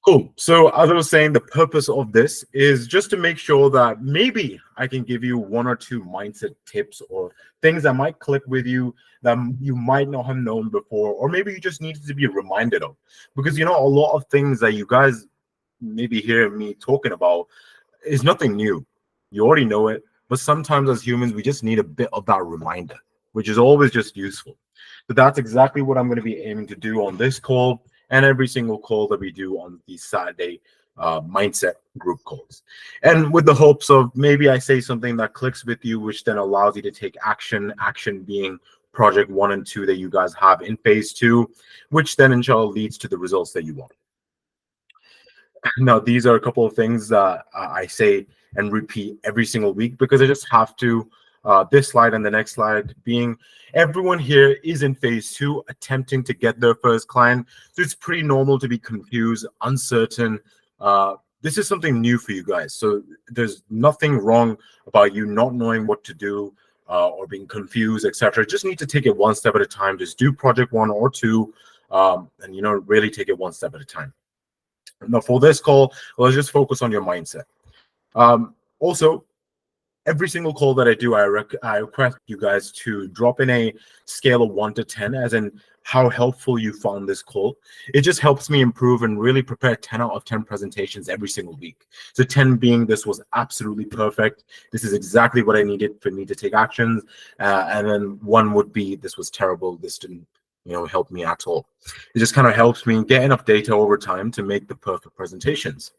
Cool. So as I was saying, the purpose of this is just to make sure that maybe I can give you one or two mindset tips or things that might click with you that you might not have known before, or maybe you just needed to be reminded of. Because a lot of things that you guys maybe hear me talking about is nothing new. You already know it, but sometimes as humans, we just need a bit of that reminder, which is always just useful. So that's exactly what I'm going to be aiming to do on this call and every single call that we do on these Saturday mindset group calls. And with the hopes of maybe I say something that clicks with you, which then allows you to take action, action being project 1 and 2 that you guys have in phase 2, which then inshallah leads to the results that you want. Now, these are a couple of things that I say and repeat every single week because I just have to. This slide and the next slide being everyone here is in phase 2 attempting to get their first client. So it's pretty normal to be confused, uncertain. This is something new for you guys. So there's nothing wrong about you not knowing what to do or being confused, etc. Just need to take it one step at a time. Just do project 1 or 2 and really take it one step at a time. Now, for this call, let's just focus on your mindset. Also, every single call that I do, I request you guys to drop in a scale of 1 to 10, as in how helpful you found this call. It just helps me improve and really prepare 10 out of 10 presentations every single week. So 10 being this was absolutely perfect. This is exactly what I needed for me to take actions. And then 1 would be this was terrible. This didn't help me at all. It just kind of helps me get enough data over time to make the perfect presentations.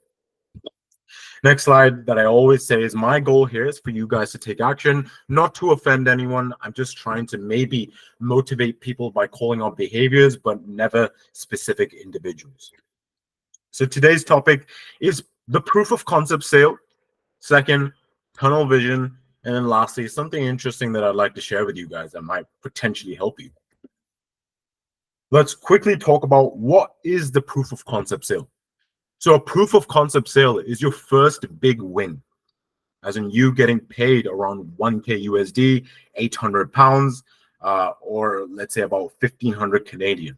Next slide that I always say is my goal here is for you guys to take action, not to offend anyone. I'm just trying to maybe motivate people by calling out behaviors, but never specific individuals. So today's topic is the proof of concept sale, second, tunnel vision, and then lastly, something interesting that I'd like to share with you guys that might potentially help you. Let's quickly talk about what is the proof of concept sale. So a proof of concept sale is your first big win, as in you getting paid around 1K USD, 800 pounds, or let's say about 1,500 Canadian.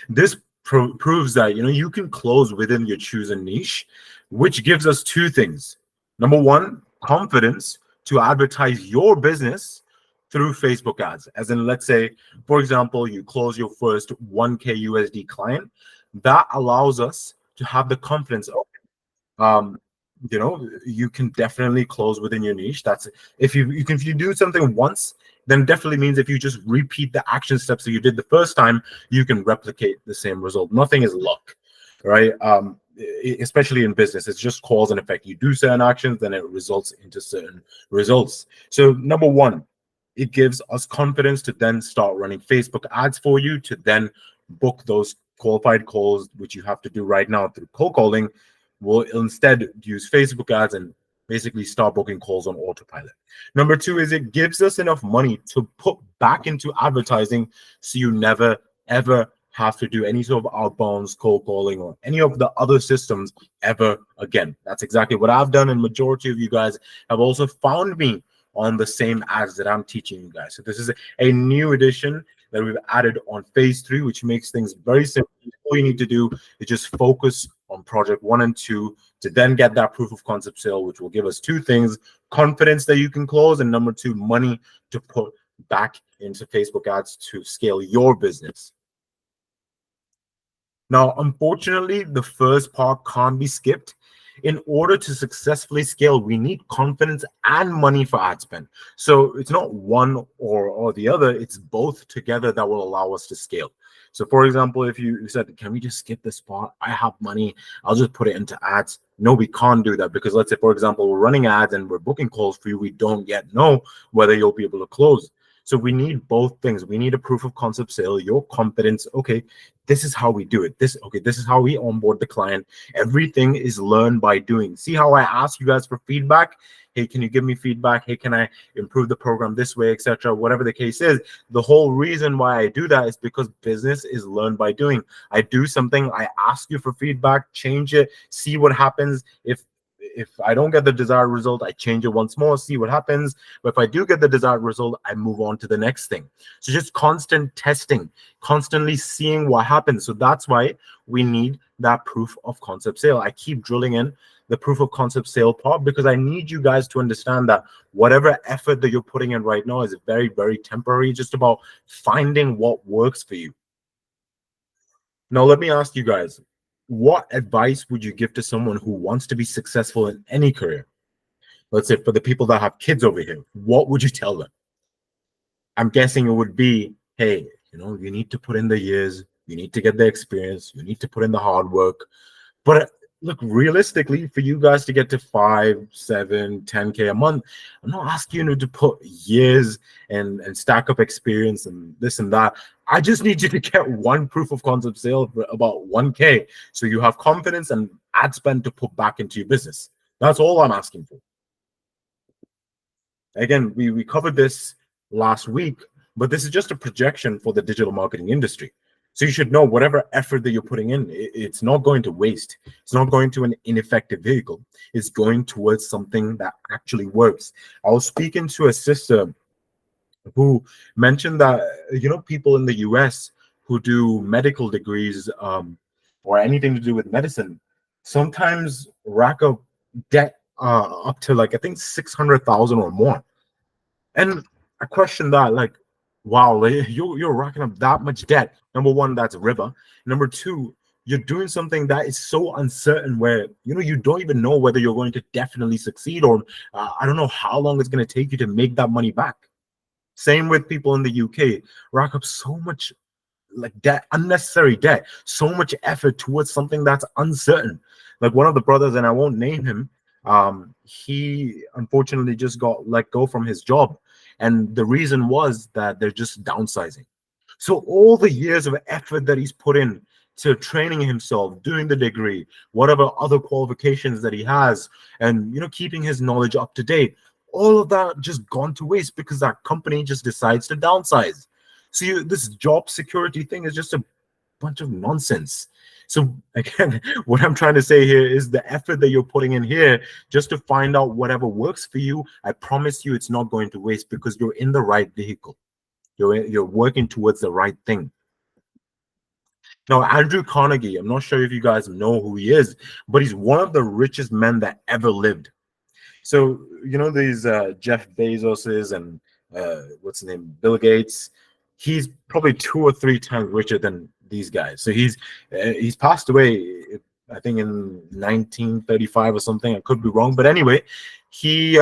This proves that you can close within your chosen niche, which gives us two things. Number one, confidence to advertise your business through Facebook ads. As in, let's say, for example, you close your first 1K USD client. That allows us to have the confidence of, you can definitely close within your niche. That's if you do something once, then definitely means if you just repeat the action steps that you did the first time, you can replicate the same result. Nothing is luck, right? Especially in business, it's just cause and effect. You do certain actions, then it results into certain results. So number one, it gives us confidence to then start running Facebook ads for you to then book those qualified calls, which you have to do right now through cold calling. We'll instead use Facebook ads and basically start booking calls on autopilot. Number two is it gives us enough money to put back into advertising so you never, ever have to do any sort of outbound cold calling or any of the other systems ever again. That's exactly what I've done, and majority of you guys have also found me on the same ads that I'm teaching you guys. So this is a new addition that we've added on phase 3, which makes things very simple. All you need to do is just focus on project 1 and 2 to then get that proof of concept sale, which will give us two things: confidence that you can close, and number 2, money to put back into Facebook ads to scale your business. Now, unfortunately, the first part can't be skipped. In order to successfully scale, we need confidence and money for ad spend. So it's not one or the other, it's both together that will allow us to scale. So for example, if you said, can we just skip this part? I have money, I'll just put it into ads. No, we can't do that, because let's say, for example, we're running ads and we're booking calls for you. We don't yet know whether you'll be able to close. So we need both things. We need a proof of concept sale, your confidence. Okay, this is how we do it. This is how we onboard the client. Everything is learned by doing. See how I ask you guys for feedback? Hey, can you give me feedback? Hey, can I improve the program this way, etc.? Whatever the case is, the whole reason why I do that is because business is learned by doing. I do something, I ask you for feedback, change it, see what happens. If If I don't get the desired result, I change it once more, see what happens. But if I do get the desired result, I move on to the next thing. So just constant testing, constantly seeing what happens. So that's why we need that proof of concept sale. I keep drilling in the proof of concept sale part because I need you guys to understand that whatever effort that you're putting in right now is very, very temporary, just about finding what works for you. Now, let me ask you guys, what advice would you give to someone who wants to be successful in any career? Let's say for the people that have kids over here, what would you tell them? I'm guessing it would be, hey, you need to put in the years, you need to get the experience, you need to put in the hard work. But look, realistically, for you guys to get to 5, 7, 10K a month, I'm not asking you to put years and stack up experience and this and that. I just need you to get one proof of concept sale for about 1K. So you have confidence and ad spend to put back into your business. That's all I'm asking for. Again, we covered this last week, but this is just a projection for the digital marketing industry. So you should know whatever effort that you're putting in, it's not going to waste. It's not going to an ineffective vehicle. It's going towards something that actually works. I was speaking to a sister who mentioned that, people in the US who do medical degrees or anything to do with medicine sometimes rack up debt up to like, I think 600,000 or more. And I question that, like, wow, like, you're racking up that much debt. Number one, that's a river. Number two, you're doing something that is so uncertain where you don't even know whether you're going to definitely succeed or I don't know how long it's going to take you to make that money back. Same with people in the UK, rack up so much like debt, unnecessary debt, so much effort towards something that's uncertain. Like one of the brothers, and I won't name him, he unfortunately just got let go from his job. And the reason was that they're just downsizing. So all the years of effort that he's put in to training himself, doing the degree, whatever other qualifications that he has, and keeping his knowledge up to date, all of that just gone to waste because that company just decides to downsize. So this job security thing is just a bunch of nonsense. So again, what I'm trying to say here is the effort that you're putting in here just to find out whatever works for you, I promise you it's not going to waste because you're in the right vehicle. You're working towards the right thing. Now, Andrew Carnegie, I'm not sure if you guys know who he is, but he's one of the richest men that ever lived. So these Jeff Bezoses and what's his name, Bill Gates. He's probably 2 or 3 times richer than these guys. So he's passed away, I think in 1935 or something. I could be wrong, but anyway, he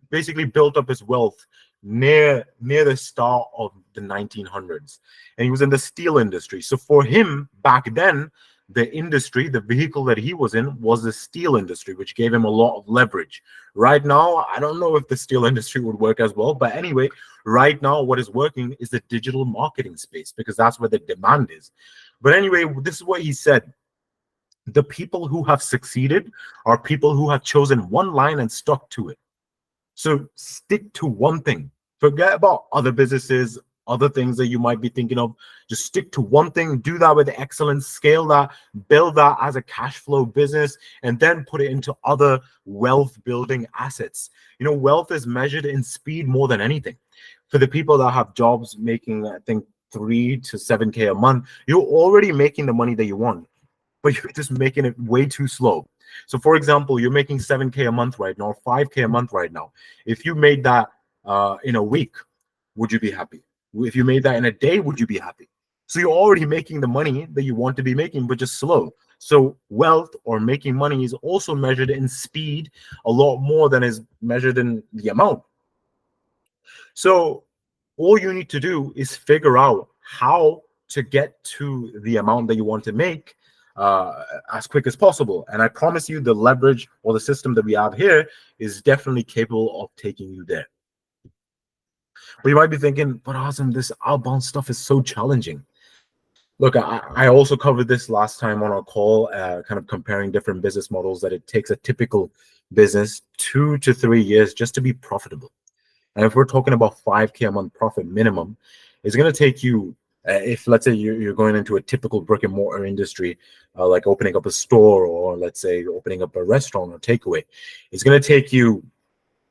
basically built up his wealth near the start of the 1900s, and he was in the steel industry. So for him back then, the industry, the vehicle that he was in was the steel industry, which gave him a lot of leverage. Right now, I don't know if the steel industry would work as well, but anyway, right now what is working is the digital marketing space because that's where the demand is. But anyway, this is what he said. The people who have succeeded are people who have chosen one line and stuck to it. So stick to one thing. Forget about other businesses, other things that you might be thinking of. Just stick to one thing, do that with excellence, scale that, build that as a cash flow business, and then put it into other wealth building assets. Wealth is measured in speed more than anything. For the people that have jobs making, I think, 3 to 7K a month, you're already making the money that you want, but you're just making it way too slow. So for example, you're making 7K a month right now, or 5K a month right now. If you made that in a week, would you be happy? If you made that in a day, would you be happy? So you're already making the money that you want to be making, but just slow. So wealth or making money is also measured in speed a lot more than is measured in the amount. So all you need to do is figure out how to get to the amount that you want to make as quick as possible. And I promise you the leverage or the system that we have here is definitely capable of taking you there. But you might be thinking, but Azam, this outbound stuff is so challenging. Look, I also covered this last time on our call, kind of comparing different business models, that it takes a typical business 2 to 3 years just to be profitable. And if we're talking about 5K a month profit minimum, it's going to take you If let's say you're going into a typical brick and mortar industry, like opening up a store, or let's say opening up a restaurant or takeaway, it's going to take you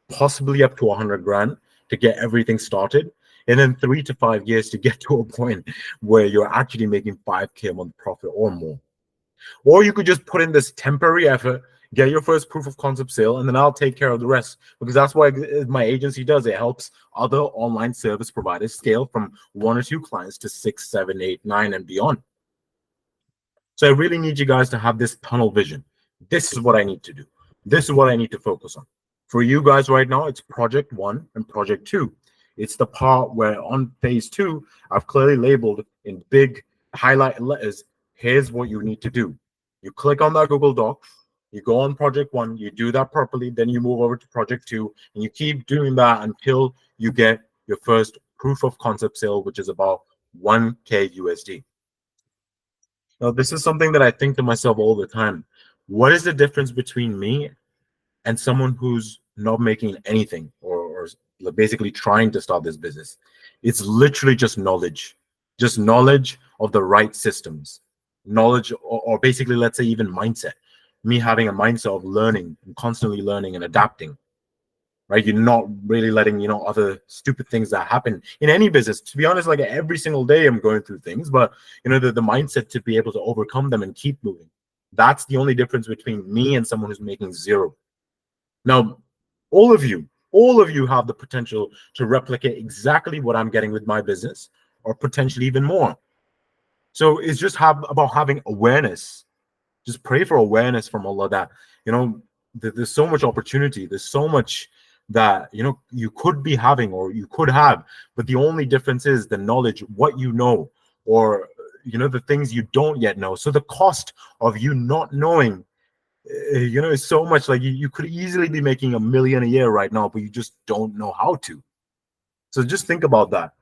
possibly up to 100 grand to get everything started, and then 3 to 5 years to get to a point where you're actually making 5K a month profit or more. Or you could just put in this temporary effort, get your first proof of concept sale, and then I'll take care of the rest. Because that's why my agency does. It helps other online service providers scale from 1 or 2 clients to 6, 7, 8, 9, and beyond. So I really need you guys to have this tunnel vision. This is what I need to do. This is what I need to focus on. For you guys right now, it's project one and project two. It's the part where on phase two, I've clearly labeled in big highlighted letters, here's what you need to do. You click on that Google Doc, you go on project one, you do that properly, then you move over to project two, and you keep doing that until you get your first proof of concept sale, which is about 1K USD. Now, this is something that I think to myself all the time. What is the difference between me and someone who's not making anything, or basically trying to start this business? It's literally just knowledge of the right systems, knowledge, or basically, let's say, even mindset. Me having a mindset of learning and constantly learning and adapting, right? You're not really letting, other stupid things that happen in any business. To be honest, like every single day I'm going through things, but the mindset to be able to overcome them and keep moving. That's the only difference between me and someone who's making zero. Now, all of you have the potential to replicate exactly what I'm getting with my business, or potentially even more. So it's just about having awareness. Just pray for awareness from Allah that, there's so much opportunity. There's so much that, you could be having or you could have. But the only difference is the knowledge, what you know, or, the things you don't yet know. So the cost of you not knowing, is so much. Like you could easily be making 1 million a year right now, but you just don't know how to. So just think about that.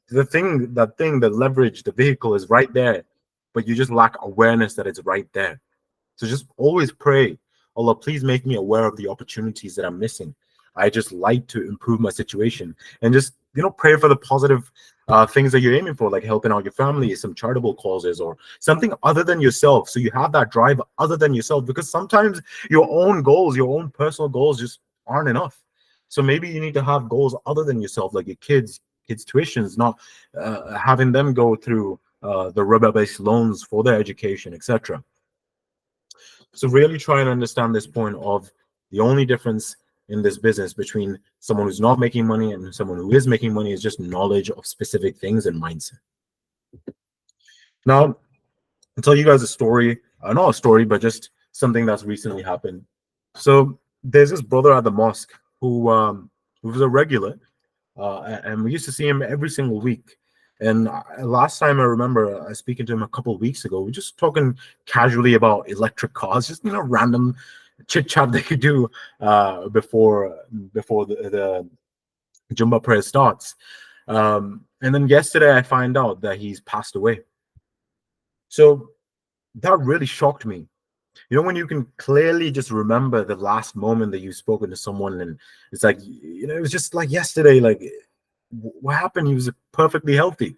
The leverage, the vehicle is right there, but you just lack awareness that it's right there. So just always pray, Allah, please make me aware of the opportunities that I'm missing. I just like to improve my situation, and just pray for the positive things that you're aiming for, like helping out your family, some charitable causes, or something other than yourself. So you have that drive other than yourself, because sometimes your own goals, your own personal goals, just aren't enough. So maybe you need to have goals other than yourself, like your kids' tuitions, not having them go through the riba-based loans for their education, etc. So really try and understand this point of the only difference in this business between someone who's not making money and someone who is making money is just knowledge of specific things and mindset. Now, I'll tell you guys a story, not a story, but just something that's recently happened. So there's this brother at the mosque who was a regular, and we used to see him every single week. And last time I remember speaking to him a couple of weeks ago, we were just talking casually about electric cars, just random chit chat they could do before the Jumba prayer starts. And then yesterday I find out that he's passed away. So that really shocked me. When you can clearly just remember the last moment that you've spoken to someone, and it's like, it was just like yesterday, like what happened? He was perfectly healthy.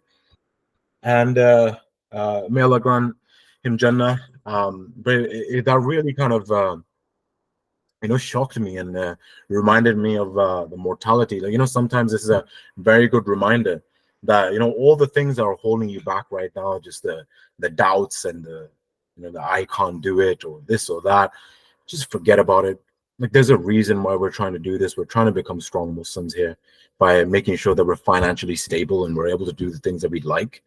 And may Allah grant him Jannah. But that really kind of shocked me, and reminded me of the mortality. Like, sometimes this is a very good reminder that all the things that are holding you back right now, just the doubts and the I can't do it, or this or that, just forget about it. Like, there's a reason why we're trying to do this. We're trying to become strong Muslims here by making sure that we're financially stable and we're able to do the things that we'd like.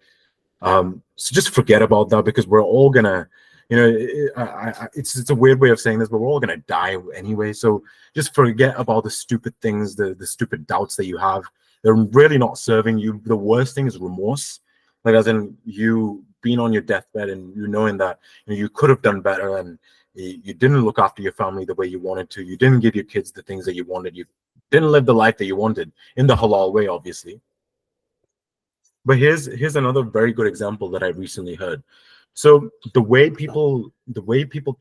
So just forget about that, because we're all gonna, it's a weird way of saying this, but we're all gonna die anyway. So just forget about the stupid things, the stupid doubts that you have. They're really not serving you. The worst thing is remorse, like as in you being on your deathbed and you knowing that you could have done better, and you didn't look after your family the way you wanted to. You didn't give your kids the things that you wanted. You didn't live the life that you wanted in the halal way, obviously. But here's another very good example that I recently heard. So the way people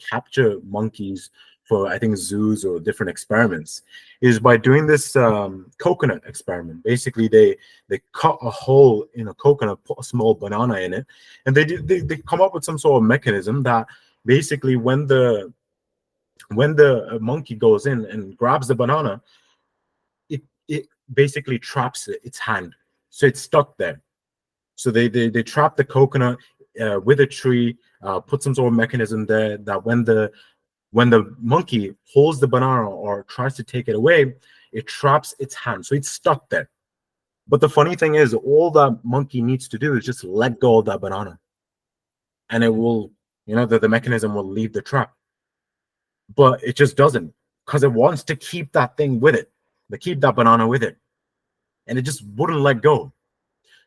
capture monkeys for I think zoos or different experiments is by doing this coconut experiment. Basically, they cut a hole in a coconut, put a small banana in it, and they come up with some sort of mechanism that basically when the monkey goes in and grabs the banana, it basically traps its hand, so it's stuck there. So they trap the coconut with a tree, put some sort of mechanism there that when the monkey holds the banana or tries to take it away, it traps its hand. So it's stuck there. But the funny thing is, all that monkey needs to do is just let go of that banana, and it will, the mechanism will leave the trap. But it just doesn't, because it wants to keep that thing with it, to keep that banana with it, and it just wouldn't let go.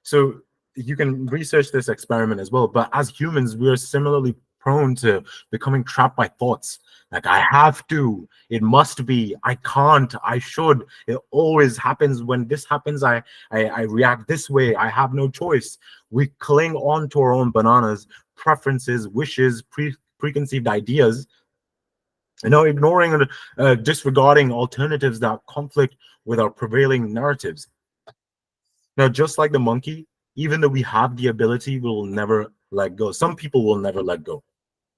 So you can research this experiment as well. But as humans, we are similarly prone to becoming trapped by thoughts. Like, I have to, it must be, I can't, I should. It always happens. When this happens, I react this way. I have no choice. We cling on to our own bananas, preferences, wishes, preconceived ideas, ignoring and disregarding alternatives that conflict with our prevailing narratives. Now, just like the monkey, even though we have the ability, we will never let go. Some people will never let go.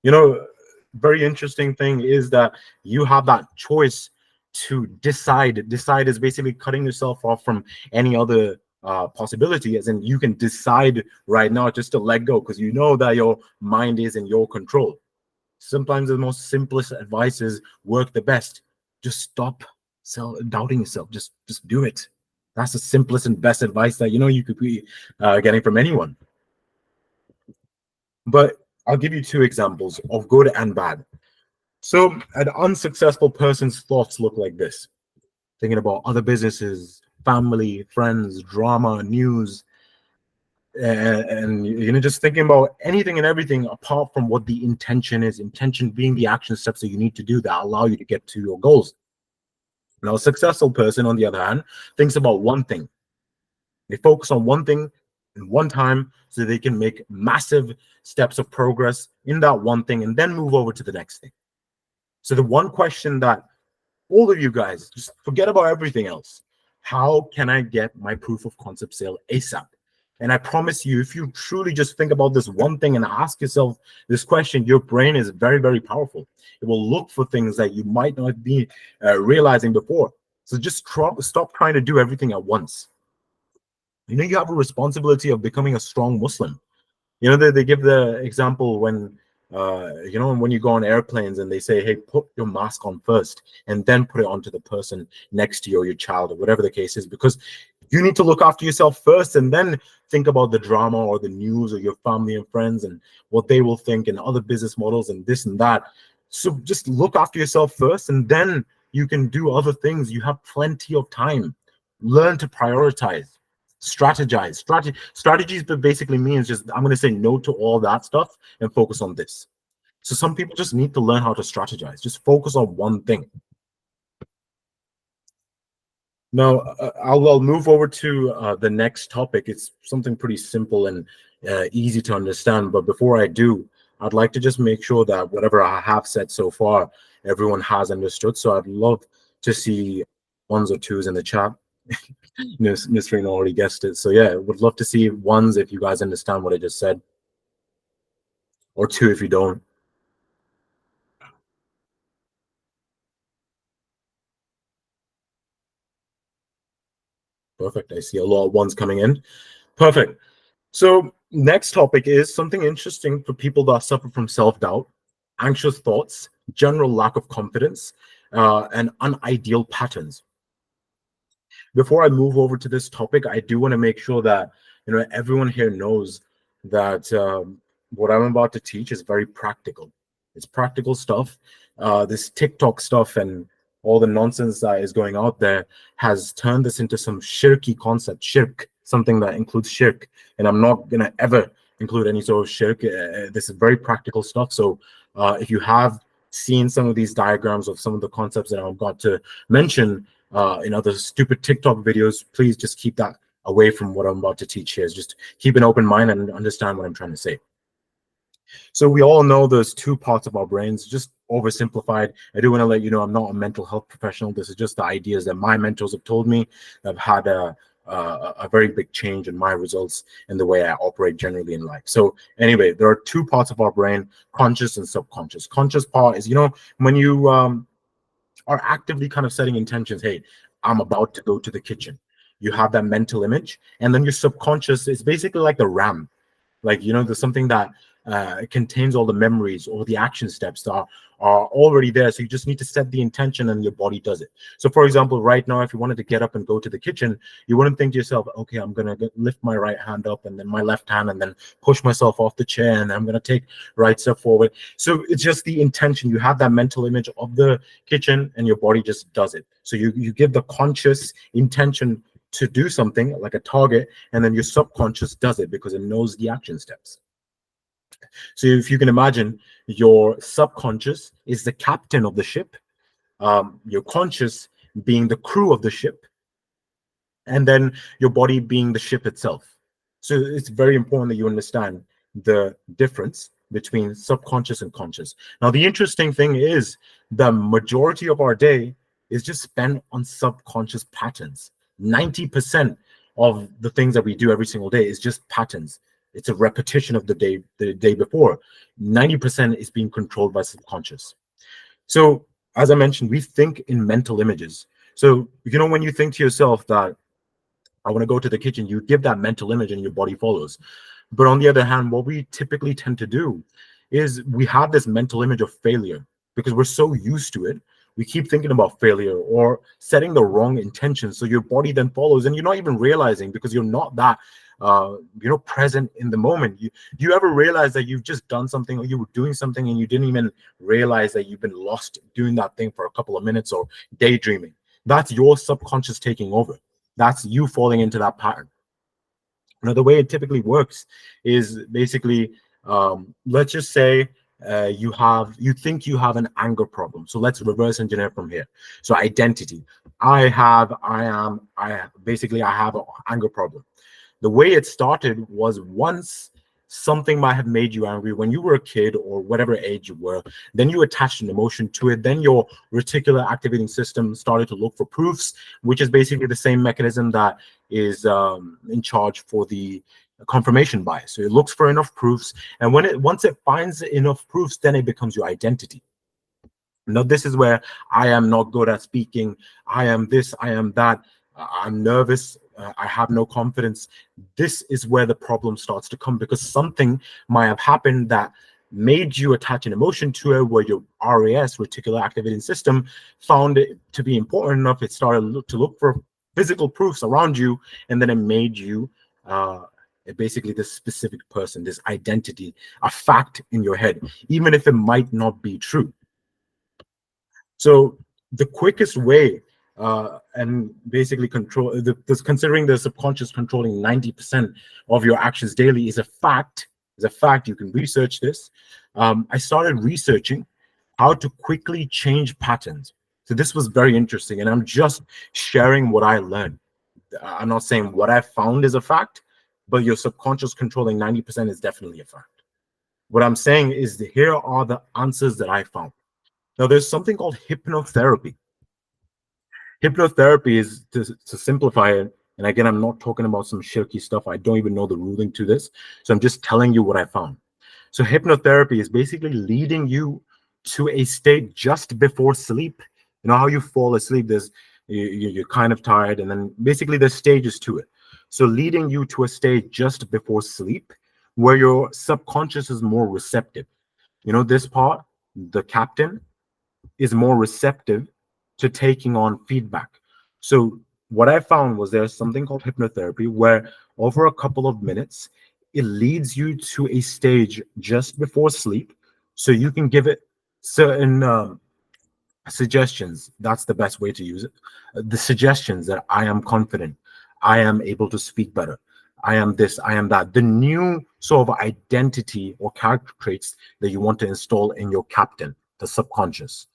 You know, very interesting thing is that you have that choice to decide. Decide is basically cutting yourself off from any other possibility, as in you can decide right now just to let go because you know that your mind is in your control. Sometimes the most simplest advices work the best. Just stop doubting yourself. Just do it. That's the simplest and best advice that you could be getting from anyone. But I'll give you two examples of good and bad. So an unsuccessful person's thoughts look like this: thinking about other businesses, family, friends, drama, news, and just thinking about anything and everything apart from what the intention is. Intention being the action steps that you need to do that allow you to get to your goals. Now, a successful person, on the other hand, thinks about one thing. They focus on one thing in one time so they can make massive steps of progress in that one thing and then move over to the next thing. So the one question that all of you guys just forget about everything else: how can I get my proof of concept sale ASAP? And I promise you, if you truly just think about this one thing and ask yourself this question, your brain is very, very powerful. It will look for things that you might not be realizing before. So just stop trying to do everything at once. You have a responsibility of becoming a strong Muslim. They give the example when when you go on airplanes and they say, hey, put your mask on first and then put it onto the person next to you or your child or whatever the case is, because you need to look after yourself first and then think about the drama or the news or your family and friends and what they will think and other business models and this and that. So just look after yourself first and then you can do other things. You have plenty of time. Learn to prioritize. Strategize. Strategies but basically means just I'm going to say no to all that stuff and focus on this. So some people just need to learn how to strategize. Just focus on one thing. Now, I'll move over to the next topic. It's something pretty simple and easy to understand. But before I do, I'd like to just make sure that whatever I have said so far, everyone has understood. So I'd love to see ones or twos in the chat. Miss Rena already guessed it. So yeah, would love to see ones if you guys understand what I just said, or two if you don't. Perfect. I see a lot of ones coming in. Perfect. So next topic is something interesting for people that suffer from self-doubt, anxious thoughts, general lack of confidence, and unideal patterns. Before I move over to this topic, I do want to make sure that everyone here knows that what I'm about to teach is very practical. It's practical stuff. This TikTok stuff and all the nonsense that is going out there has turned this into some shirky concept, shirk, something that includes shirk. And I'm not gonna ever include any sort of shirk. This is very practical stuff. So if you have seen some of these diagrams of some of the concepts that I'm about to mention, in other stupid TikTok videos, please just keep that away from what I'm about to teach here. Just keep an open mind and understand what I'm trying to say. So we all know there's two parts of our brains. Just oversimplified. I do want to let you know I'm not a mental health professional. This is just the ideas that my mentors have told me that have had a very big change in my results and the way I operate generally in life. So anyway, there are two parts of our brain: conscious and subconscious. Conscious part is, when you are actively kind of setting intentions. Hey, I'm about to go to the kitchen. You have that mental image, and then your subconscious is basically like the RAM. Like, there's something that contains all the memories, all the action steps that are already there. So you just need to set the intention and your body does it. So for example, right now, if you wanted to get up and go to the kitchen, you wouldn't think to yourself, okay, I'm going to lift my right hand up and then my left hand and then push myself off the chair and I'm going to take right step forward. So it's just the intention. You have that mental image of the kitchen and your body just does it. So you give the conscious intention to do something like a target, and then your subconscious does it because it knows the action steps. So if you can imagine, your subconscious is the captain of the ship, your conscious being the crew of the ship, and then your body being the ship itself. So it's very important that you understand the difference between subconscious and conscious. Now, the interesting thing is the majority of our day is just spent on subconscious patterns. 90% of the things that we do every single day is just patterns. It's a repetition of the day before. 90% is being controlled by subconscious. So, as I mentioned, we think in mental images. So, when you think to yourself that I want to go to the kitchen, you give that mental image and your body follows. But on the other hand, what we typically tend to do is we have this mental image of failure because we're so used to it. We keep thinking about failure or setting the wrong intentions. So your body then follows and you're not even realizing because you're not that, present in the moment. Do you ever realize that you've just done something or you were doing something and you didn't even realize that you've been lost doing that thing for a couple of minutes or daydreaming? That's your subconscious taking over. That's you falling into that pattern. Now, the way it typically works is basically, let's just say you think you have an anger problem. So let's reverse engineer from here. So identity, basically I have an anger problem. The way it started was once something might have made you angry when you were a kid or whatever age you were, then you attached an emotion to it. Then your reticular activating system started to look for proofs, which is basically the same mechanism that is in charge for the confirmation bias. So it looks for enough proofs, and once it finds enough proofs, then it becomes your identity. Now, this is where I am not good at speaking. I am this, I am that. I'm nervous. I have no confidence. This is where the problem starts to come because something might have happened that made you attach an emotion to it, where your RAS, reticular activating system, found it to be important enough. It started to look for physical proofs around you, and then it made you basically this specific person, this identity, a fact in your head, even if it might not be true. So the quickest way, and basically considering the subconscious controlling 90% of your actions daily is a fact. Is a fact. You can research this. I started researching how to quickly change patterns. So this was very interesting, and I'm just sharing what I learned. I'm not saying what I found is a fact, but your subconscious controlling 90% is definitely a fact. What I'm saying is here are the answers that I found. Now, there's something called hypnotherapy. Hypnotherapy is, to simplify it, and again, I'm not talking about some shirky stuff. I don't even know the ruling to this. So I'm just telling you what I found. So hypnotherapy is basically leading you to a state just before sleep. You know how you fall asleep, you're kind of tired, and then basically there's stages to it. So leading you to a state just before sleep where your subconscious is more receptive. This part, the captain, is more receptive to taking on feedback. So what I found was there's something called hypnotherapy where over a couple of minutes, it leads you to a stage just before sleep. So you can give it certain suggestions. That's the best way to use it. The suggestions that I am confident, I am able to speak better, I am this, I am that. The new sort of identity or character traits that you want to install in your captain, the subconscious.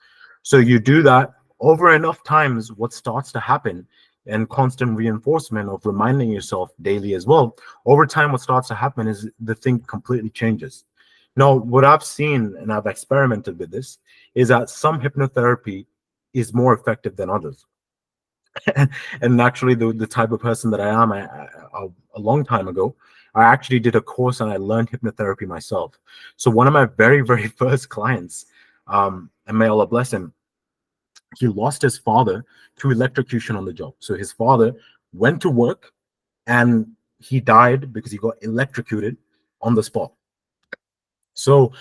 So you do that over enough times, what starts to happen, and constant reinforcement of reminding yourself daily as well, over time, what starts to happen is the thing completely changes. Now, what I've seen and I've experimented with this is that some hypnotherapy is more effective than others. And actually, the type of person that I am, a long time ago, I actually did a course and I learned hypnotherapy myself. So one of my very, very first clients, and may Allah bless him, he lost his father to electrocution on the job. So his father went to work and he died because he got electrocuted on the spot. So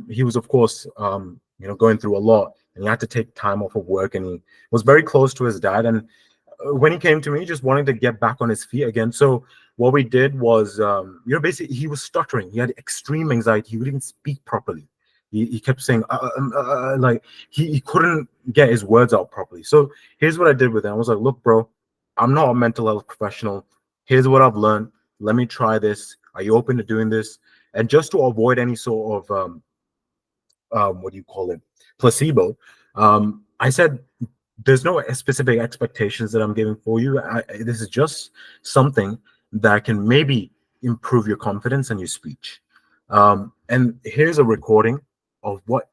he was, of course, going through a lot, and he had to take time off of work, and he was very close to his dad. And when he came to me, just wanting to get back on his feet again. So what we did was, basically he was stuttering. He had extreme anxiety. He wouldn't even speak properly. He kept saying, like he couldn't get his words out properly. So here's what I did with him. I was like, look, bro, I'm not a mental health professional. Here's what I've learned. Let me try this. Are you open to doing this? And just to avoid any sort of what do you call it, placebo, I said there's no specific expectations that I'm giving for you. This is just something that can maybe improve your confidence and your speech. And here's a recording of what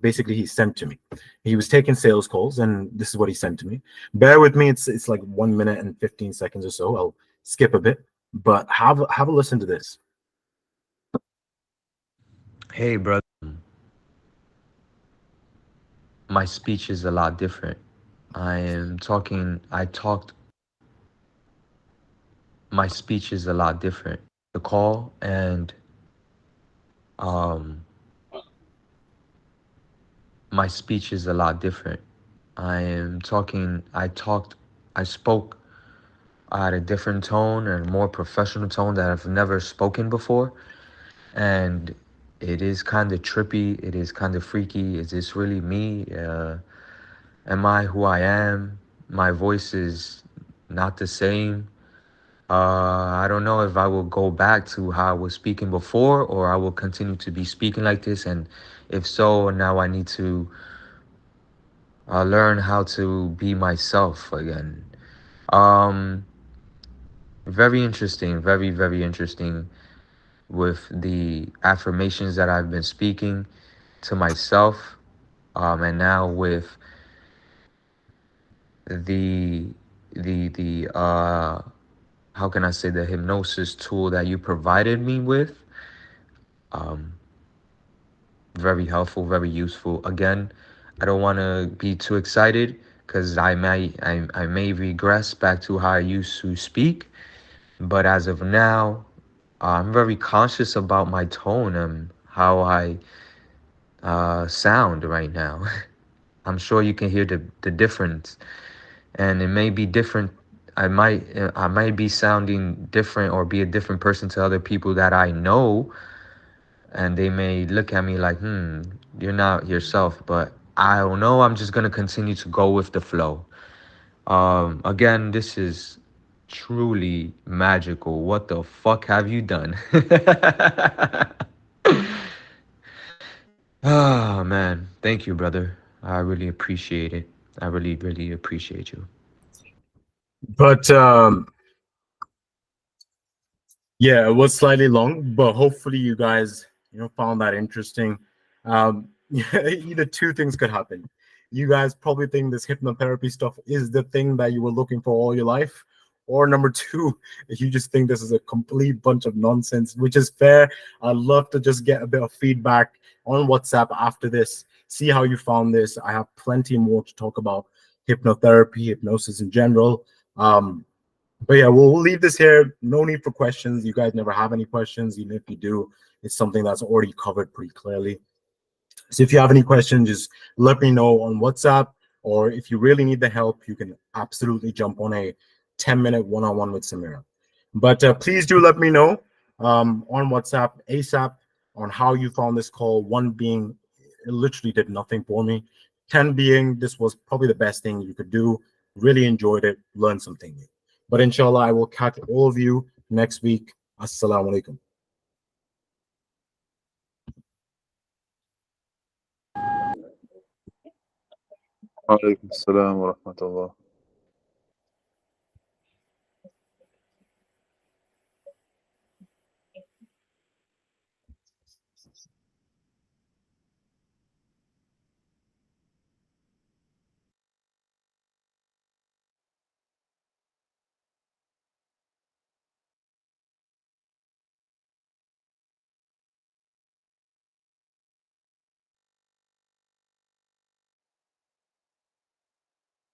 basically he sent to me. He was taking sales calls, and this is what he sent to me. Bear with me; it's like 1 minute and 15 seconds or so. I'll skip a bit, but have a listen to this. Hey, brother. My speech is a lot different. I talked, my speech is a lot different. The call and um, my speech is a lot different. I talked, I spoke at a different tone and more professional tone that I've never spoken before. And it is kind of trippy. It is kind of freaky. Is this really me? Am I who I am? My voice is not the same. I don't know if I will go back to how I was speaking before or I will continue to be speaking like this. And if so, now I need to learn how to be myself again. Um, Very interesting, very, very interesting with the affirmations that I've been speaking to myself. And now with the the how can I say, the hypnosis tool that you provided me with. Um, Very helpful, very useful. Again, I don't want to be too excited because I may regress back to how I used to speak. But as of now, I'm very conscious about my tone and how I sound right now. I'm sure you can hear the difference, and it may be different. I might be sounding different or be a different person to other people that I know, and they may look at me like, you're not yourself. But I don't know. I'm just gonna continue to go with the flow. Again, this is truly magical. What the fuck have you done? Ah, man. Thank you, brother. I really appreciate it. I really, really appreciate you. But yeah, it was slightly long, but hopefully you guys, found that interesting. Either two things could happen. You guys probably think this hypnotherapy stuff is the thing that you were looking for all your life, or number two, you just think this is a complete bunch of nonsense, which is fair. I'd love to just get a bit of feedback on WhatsApp after this. See how you found this. I have plenty more to talk about hypnotherapy, hypnosis in general. But yeah, we'll leave this here. No need for questions. You guys never have any questions. Even if you do, it's something that's already covered pretty clearly. So if you have any questions, just let me know on WhatsApp. Or if you really need the help, you can absolutely jump on a 10-minute one-on-one with Samira. But please do let me know on WhatsApp ASAP on how you found this call. One being it literally did nothing for me. 10 being this was probably the best thing you could do. Really enjoyed it, learned something new. But inshallah, I will catch all of you next week. Assalamu alaikum. وعليكم السلام ورحمة الله.